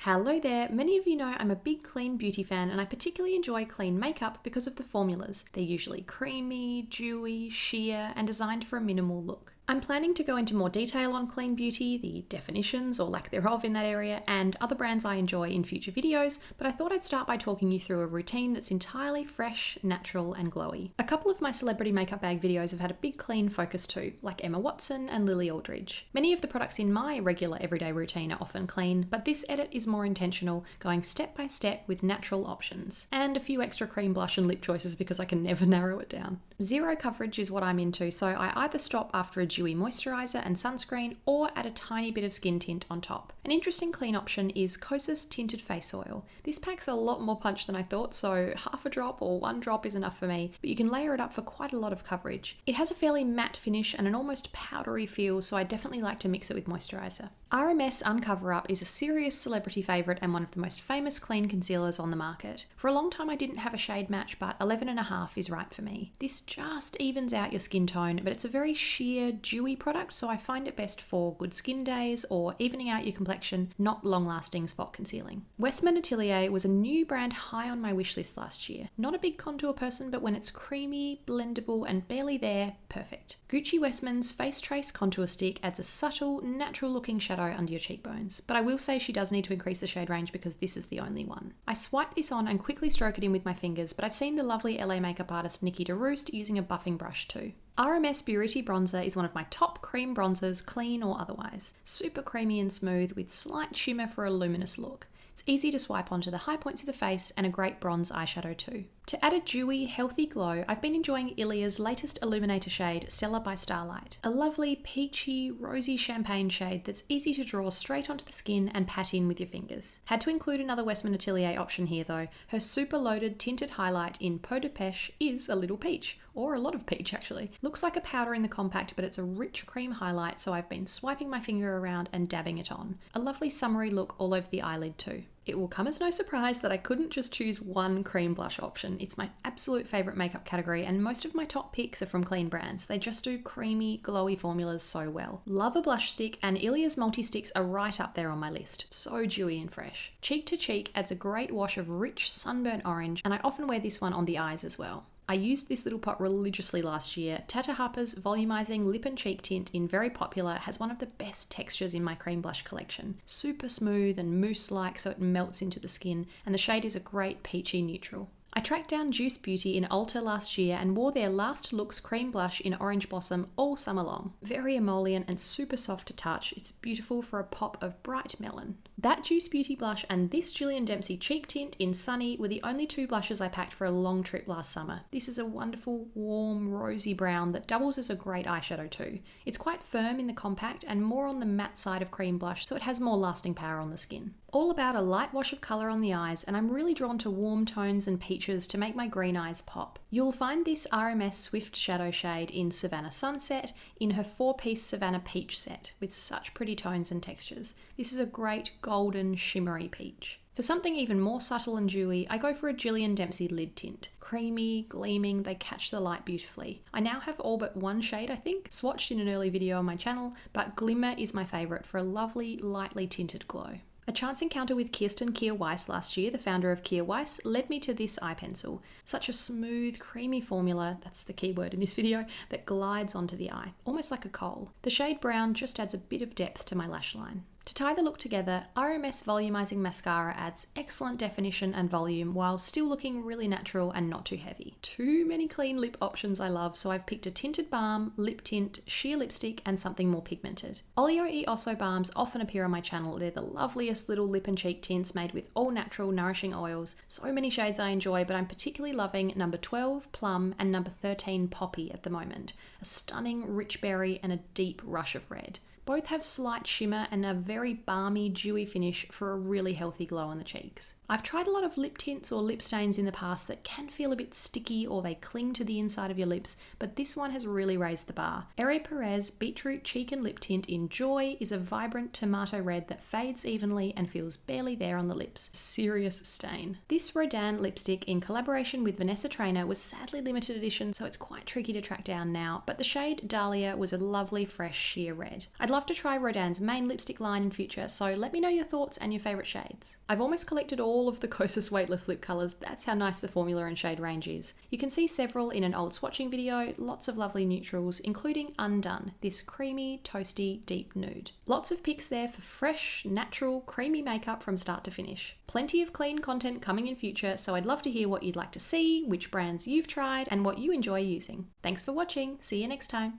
Hello there, many of you know I'm a big clean beauty fan and I particularly enjoy clean makeup because of the formulas. They're usually creamy, dewy, sheer and designed for a minimal look. I'm planning to go into more detail on clean beauty, the definitions or lack thereof in that area, and other brands I enjoy in future videos, but I thought I'd start by talking you through a routine that's entirely fresh, natural and glowy. A couple of my celebrity makeup bag videos have had a big clean focus too, like Emma Watson and Lily Aldridge. Many of the products in my regular everyday routine are often clean, but this edit is more intentional, going step by step with natural options, and a few extra cream blush and lip choices because I can never narrow it down. Zero coverage is what I'm into, so I either stop after a dewy moisturiser and sunscreen or add a tiny bit of skin tint on top. An interesting clean option is Kosas Tinted Face Oil. This packs a lot more punch than I thought, so half a drop or one drop is enough for me, but you can layer it up for quite a lot of coverage. It has a fairly matte finish and an almost powdery feel, so I definitely like to mix it with moisturiser. RMS Uncover Up is a serious celebrity favourite and one of the most famous clean concealers on the market. For a long time I didn't have a shade match, but 11.5 is right for me. This just evens out your skin tone, but it's a very sheer, dewy product, so I find it best for good skin days or evening out your complexion, not long-lasting spot concealing. Westman Atelier was a new brand high on my wishlist last year. Not a big contour person, but when it's creamy, blendable and barely there, perfect. Gucci Westman's Face Trace Contour Stick adds a subtle, natural-looking shadow under your cheekbones, but I will say she does need to increase the shade range because this is the only one. I swipe this on and quickly stroke it in with my fingers, but I've seen the lovely LA makeup artist Nikki DeRoost using a buffing brush too. RMS Beauty Bronzer is one of my top cream bronzers, clean or otherwise. Super creamy and smooth with slight shimmer for a luminous look. It's easy to swipe onto the high points of the face and a great bronze eyeshadow too. To add a dewy, healthy glow, I've been enjoying Ilia's latest illuminator shade, Stella by Starlight. A lovely, peachy, rosy champagne shade that's easy to draw straight onto the skin and pat in with your fingers. Had to include another Westman Atelier option here though. Her super loaded tinted highlight in Peau de Pêche is a little peach, or a lot of peach actually. Looks like a powder in the compact, but it's a rich cream highlight, so I've been swiping my finger around and dabbing it on. A lovely summery look all over the eyelid too. It will come as no surprise that I couldn't just choose one cream blush option. It's my absolute favourite makeup category and most of my top picks are from clean brands. They just do creamy, glowy formulas so well. Love a blush stick and Ilia's multi-sticks are right up there on my list. So dewy and fresh. Cheek to Cheek adds a great wash of rich sunburnt orange and I often wear this one on the eyes as well. I used this little pot religiously last year. Tata Harper's volumizing lip and cheek tint in Very Popular has one of the best textures in my cream blush collection. Super smooth and mousse-like so it melts into the skin, and the shade is a great peachy neutral. I tracked down Juice Beauty in Ulta last year and wore their Last Looks cream blush in Orange Blossom all summer long. Very emollient and super soft to touch. It's beautiful for a pop of bright melon. That Juice Beauty blush and this Jillian Dempsey cheek tint in Sunny were the only two blushes I packed for a long trip last summer. This is a wonderful, warm, rosy brown that doubles as a great eyeshadow too. It's quite firm in the compact and more on the matte side of cream blush, so it has more lasting power on the skin. All about a light wash of colour on the eyes, and I'm really drawn to warm tones and peaches to make my green eyes pop. You'll find this RMS Swift Shadow shade in Savannah Sunset in her 4-piece Savannah Peach set with such pretty tones and textures. This is a great golden shimmery peach. For something even more subtle and dewy, I go for a Jillian Dempsey lid tint. Creamy, gleaming, they catch the light beautifully. I now have all but one shade I think, swatched in an early video on my channel, but Glimmer is my favourite for a lovely, lightly tinted glow. A chance encounter with Kjaer Weis last year, the founder of Kjaer Weis, led me to this eye pencil. Such a smooth, creamy formula, that's the key word in this video, that glides onto the eye, almost like a kohl. The shade brown just adds a bit of depth to my lash line. To tie the look together, RMS Volumizing Mascara adds excellent definition and volume while still looking really natural and not too heavy. Too many clean lip options I love, so I've picked a tinted balm, lip tint, sheer lipstick and something more pigmented. Oleo e Osso balms often appear on my channel. They're the loveliest little lip and cheek tints made with all natural nourishing oils. So many shades I enjoy, but I'm particularly loving number 12 Plum and number 13 Poppy at the moment. A stunning rich berry and a deep rush of red. Both have slight shimmer and a very balmy, dewy finish for a really healthy glow on the cheeks. I've tried a lot of lip tints or lip stains in the past that can feel a bit sticky or they cling to the inside of your lips, but this one has really raised the bar. Ere Perez Beetroot Cheek and Lip Tint in Joy is a vibrant tomato red that fades evenly and feels barely there on the lips. Serious stain. This Rodin lipstick in collaboration with Vanessa Traynor was sadly limited edition, so it's quite tricky to track down now, but the shade Dahlia was a lovely fresh sheer red. I'd love to try Rodin's main lipstick line in future, so let me know your thoughts and your favourite shades. I've almost collected all of the Kosas weightless lip colours, that's how nice the formula and shade range is. You can see several in an old swatching video, lots of lovely neutrals, including Undone, this creamy, toasty, deep nude. Lots of pics there for fresh, natural, creamy makeup from start to finish. Plenty of clean content coming in future, so I'd love to hear what you'd like to see, which brands you've tried, and what you enjoy using. Thanks for watching, see you next time.